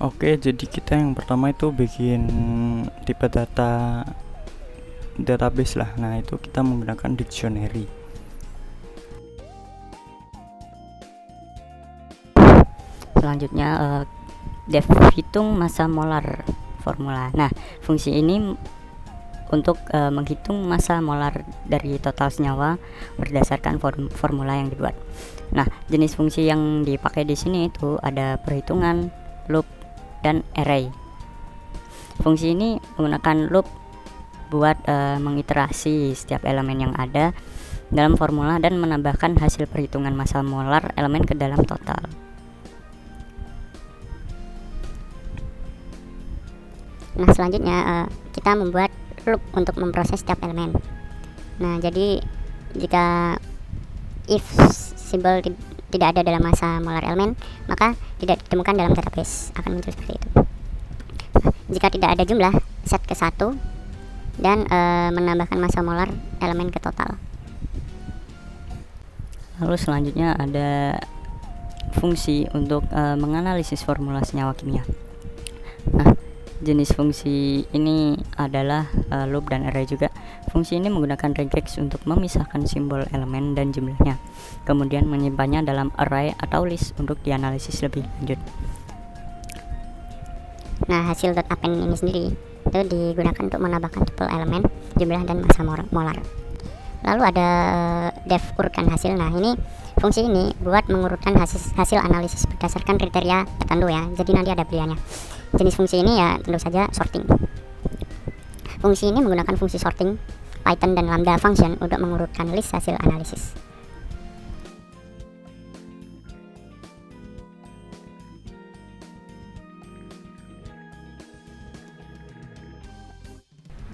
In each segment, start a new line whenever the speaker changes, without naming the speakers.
Oke, jadi kita yang pertama itu bikin tipe database lah. Nah, itu kita menggunakan dictionary.
Selanjutnya def hitung massa molar formula. Nah, fungsi ini untuk menghitung massa molar dari total senyawa berdasarkan formula yang dibuat. Nah, jenis fungsi yang dipakai di sini itu ada perhitungan, loop, dan array. Fungsi ini menggunakan loop buat mengiterasi setiap elemen yang ada dalam formula dan menambahkan hasil perhitungan massa molar elemen ke dalam total. Nah, selanjutnya kita membuat loop untuk memproses setiap elemen. Nah, jadi jika if simbol tidak ada dalam massa molar elemen, maka tidak ditemukan dalam database, akan muncul seperti itu. Jika tidak ada jumlah, set ke 1 dan menambahkan massa molar elemen ke total. Lalu selanjutnya ada fungsi untuk menganalisis formula senyawa kimia. Nah, jenis fungsi ini adalah loop dan array juga. Fungsi ini menggunakan regex untuk memisahkan simbol elemen dan jumlahnya, kemudian menyimpannya dalam array atau list untuk dianalisis lebih lanjut. Nah, hasil .append ini sendiri itu digunakan untuk menambahkan tuple elemen, jumlah, dan massa molar. Lalu ada def urutkan hasil. Nah, ini fungsi ini buat mengurutkan hasil analisis berdasarkan kriteria tertentu ya. Jadi nanti ada pilihannya. Jenis fungsi ini ya tentu saja sorting. Fungsi ini menggunakan fungsi sorting, Python, dan lambda function untuk mengurutkan list hasil analisis.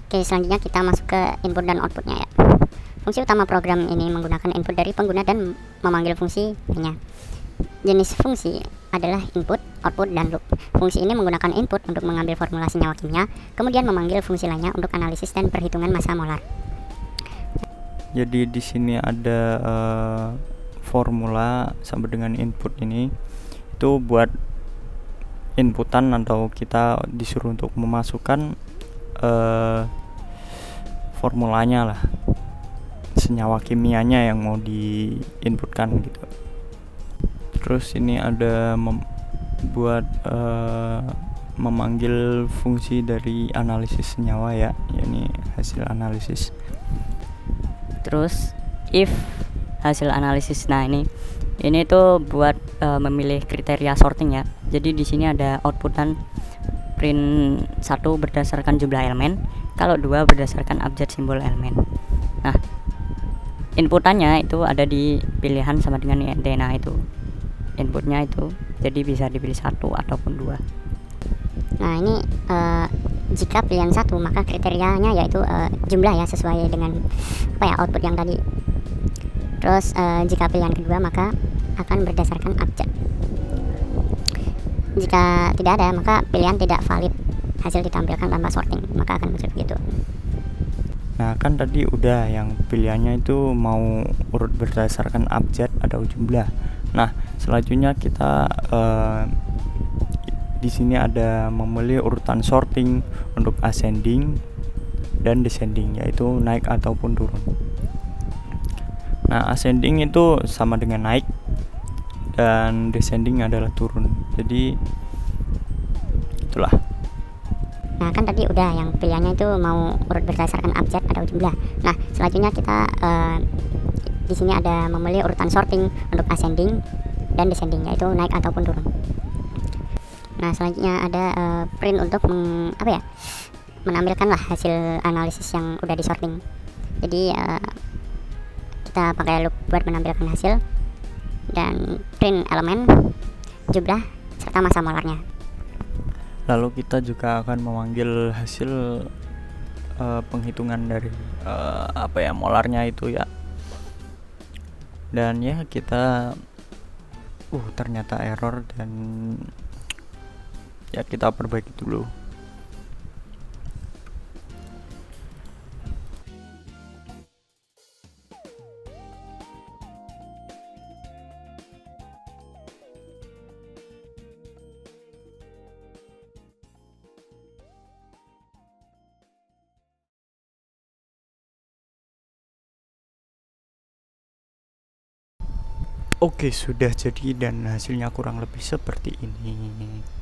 Oke, selanjutnya kita masuk ke input dan outputnya ya. Fungsi utama program ini menggunakan input dari pengguna dan memanggil fungsi lainnya. Jenis fungsi adalah input, output, dan loop. Fungsi ini menggunakan input untuk mengambil formula senyawa kimia, kemudian memanggil fungsi lainnya untuk analisis dan perhitungan massa molar.
Jadi di sini ada formula sampai dengan input ini itu buat inputan atau kita disuruh untuk memasukkan formulanya lah, senyawa kimianya yang mau diinputkan gitu. Terus ini ada buat memanggil fungsi dari analisis senyawa ya, ini hasil analisis. Terus if hasil analisis, nah ini tuh buat memilih kriteria sorting ya. Jadi di sini ada output dan print 1 berdasarkan jumlah elemen, kalau 2 berdasarkan abjad simbol elemen. Nah, inputannya itu ada di pilihan sama dengan int. Nah, itu inputnya itu jadi bisa dipilih 1 ataupun 2. Nah, ini jika pilihan 1 maka kriterianya yaitu jumlah ya, sesuai dengan output yang tadi. Terus jika pilihan kedua maka akan berdasarkan abjad. Jika tidak ada maka pilihan tidak valid, hasil ditampilkan tanpa sorting, maka akan muncul begitu. Nah, kan tadi udah yang pilihannya itu mau urut berdasarkan abjad atau jumlah. Nah, selanjutnya kita di sini ada memilih urutan sorting untuk ascending dan descending, yaitu naik ataupun turun. Nah, ascending itu sama dengan naik dan descending adalah turun. Jadi itulah.
Nah, kan tadi udah yang pilihannya itu mau urut berdasarkan abjad atau jumlah. Nah, selanjutnya kita di sini ada memilih urutan sorting untuk ascending dan descending, yaitu naik ataupun turun. Nah, selanjutnya ada print untuk menampilkan lah hasil analisis yang udah disorting. Jadi kita pakai loop buat menampilkan hasil dan print elemen, jumlah, serta massa molarnya.
Lalu kita juga akan memanggil hasil penghitungan dari molarnya itu ya. Dan ya kita ternyata error, dan ya kita perbaiki dulu.
Oke, sudah jadi dan hasilnya kurang lebih seperti ini.